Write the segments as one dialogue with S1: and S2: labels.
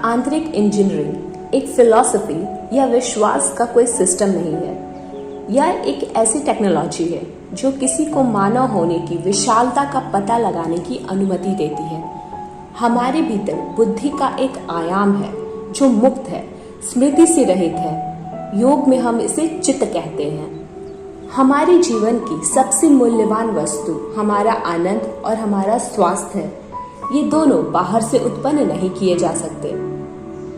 S1: आंतरिक इंजीनियरिंग एक फिलॉसफी या विश्वास का कोई सिस्टम नहीं है। यह एक ऐसी टेक्नोलॉजी है जो किसी को मानव होने की विशालता का पता लगाने की अनुमति देती है। हमारे भीतर बुद्धि का एक आयाम है जो मुक्त है, स्मृति से रहित है। योग में हम इसे चित्त कहते हैं। हमारे जीवन की सबसे मूल्यवान वस्तु हमारा आनंद और हमारा स्वास्थ्य है। ये दोनों बाहर से उत्पन्न नहीं किए जा सकते।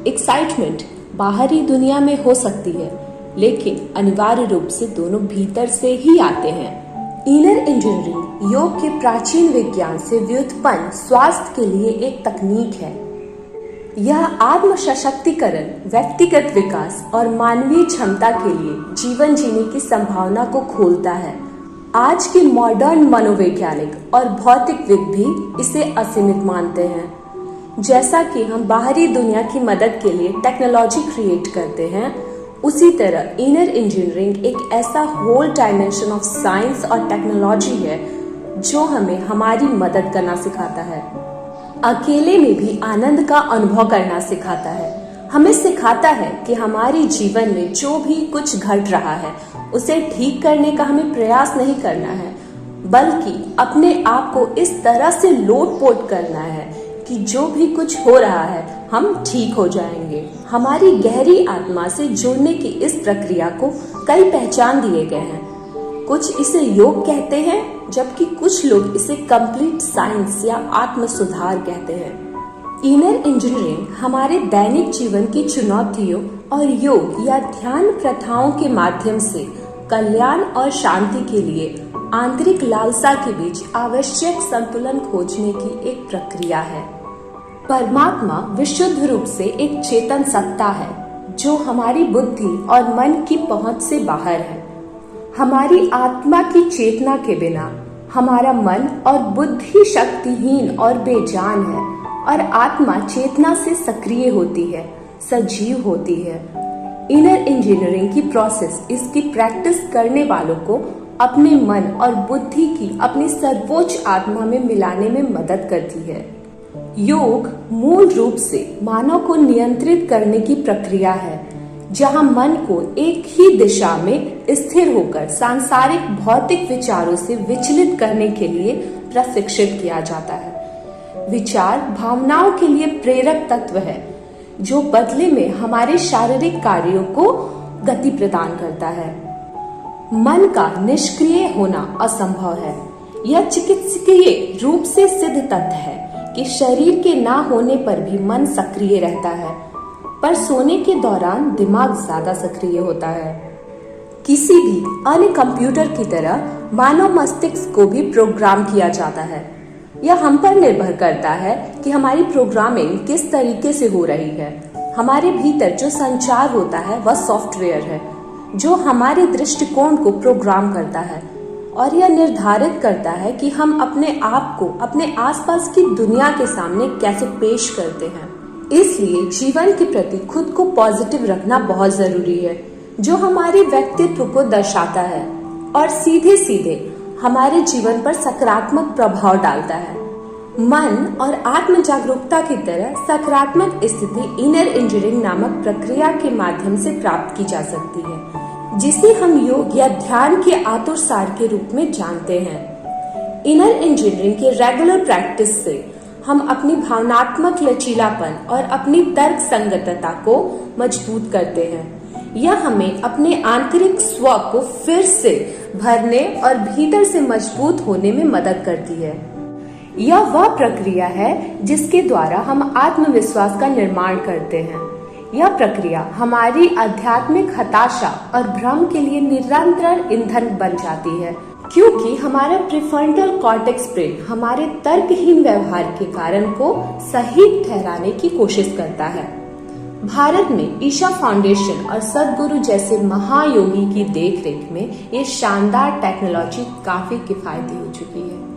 S1: एक्साइटमेंट बाहरी दुनिया में हो सकती है, लेकिन अनिवार्य रूप से दोनों भीतर से ही आते हैं। इनर इंजीनियरिंग योग के प्राचीन विज्ञान से व्युत्पन्न स्वास्थ्य के लिए एक तकनीक है। यह आत्म सशक्तिकरण, व्यक्तिगत विकास और मानवीय क्षमता के लिए जीवन जीने की संभावना को खोलता है। आज के मॉडर्न मनोवैज्ञानिक और भौतिकविद भी इसे असीमित मानते हैं। जैसा कि हम बाहरी दुनिया की मदद के लिए टेक्नोलॉजी क्रिएट करते हैं, उसी तरह इनर इंजीनियरिंग एक ऐसा होल डायमेंशन ऑफ साइंस और टेक्नोलॉजी है जो हमें हमारी मदद करना सिखाता है। अकेले में भी आनंद का अनुभव करना सिखाता है। हमें सिखाता है कि हमारे जीवन में जो भी कुछ घट रहा है उसे ठीक करने का हमें प्रयास नहीं करना है, बल्कि अपने आप को इस तरह से लोट-पोट करना है कि जो भी कुछ हो रहा है हम ठीक हो जाएंगे। हमारी गहरी आत्मा से जुड़ने की इस प्रक्रिया को कई पहचान दिए गए हैं। कुछ इसे योग कहते हैं, जबकि कुछ लोग इसे कंप्लीट साइंस या आत्म सुधार कहते हैं। इनर इंजीनियरिंग हमारे दैनिक जीवन की चुनौतियों और योग या ध्यान प्रथाओं के माध्यम से कल्याण और शांति के लिए आंतरिक लालसा के बीच आवश्यक संतुलन खोजने की एक प्रक्रिया है। परमात्मा विशुद्ध रूप से एक चेतन सत्ता है जो हमारी बुद्धि और मन की पहुंच से बाहर है। हमारी आत्मा की चेतना के बिना हमारा मन और बुद्धि शक्तिहीन और बेजान है, और आत्मा चेतना से सक्रिय होती है, सजीव होती है। इनर इंजीनियरिंग की प्रोसेस इसकी प्रैक्टिस करने वालों को अपने मन और बुद्धि की अपनी सर्वोच्च आत्मा में मिलाने में मदद करती है। योग मूल रूप से मानव को नियंत्रित करने की प्रक्रिया है, जहां मन को एक ही दिशा में स्थिर होकर सांसारिक भौतिक विचारों से विचलित करने के लिए प्रशिक्षित किया जाता है। विचार भावनाओं के लिए प्रेरक तत्व है जो बदले में हमारे शारीरिक कार्यों को गति प्रदान करता है। मन का निष्क्रिय होना असंभव है। यह चिकित्सकीय रूप से सिद्ध तथ्य है कि शरीर के ना होने पर भी मन सक्रिय रहता है, पर सोने के दौरान दिमाग ज्यादा सक्रिय होता है। किसी भी अन्य कंप्यूटर की तरह मानव मस्तिष्क को भी प्रोग्राम किया जाता है। यह हम पर निर्भर करता है कि हमारी प्रोग्रामिंग किस तरीके से हो रही है। हमारे भीतर जो संचार होता है वह सॉफ्टवेयर है जो हमारे दृष्टिकोण को प्रोग्राम करता है, और यह निर्धारित करता है कि हम अपने आप को अपने आसपास की दुनिया के सामने कैसे पेश करते हैं। इसलिए जीवन के प्रति खुद को पॉजिटिव रखना बहुत जरूरी है, जो हमारे व्यक्तित्व को दर्शाता है और सीधे सीधे हमारे जीवन पर सकारात्मक प्रभाव डालता है। मन और आत्म जागरूकता की तरह सकारात्मक स्थिति इनर इंजीनियरिंग नामक प्रक्रिया के माध्यम से प्राप्त की जा सकती है, जिसे हम योग या ध्यान के आतुर सार के रूप में जानते हैं। इनर इंजीनियरिंग के रेगुलर प्रैक्टिस से हम अपनी भावनात्मक लचीलापन और अपनी तर्क संगतता को मजबूत करते हैं। यह हमें अपने आंतरिक स्व को फिर से भरने और भीतर से मजबूत होने में मदद करती है। यह वह प्रक्रिया है जिसके द्वारा हम आत्मविश्वास का निर्माण करते हैं। यह प्रक्रिया हमारी आध्यात्मिक हताशा और भ्रम के लिए निरंतर ईंधन बन जाती है, क्योंकि हमारा प्रीफ्रंटल कॉर्टेक्स ब्रेन हमारे तर्कहीन व्यवहार के कारण को सही ठहराने की कोशिश करता है। भारत में ईशा फाउंडेशन और सद्गुरु जैसे महायोगी की देखरेख में ये शानदार टेक्नोलॉजी काफी किफायती हो चुकी है।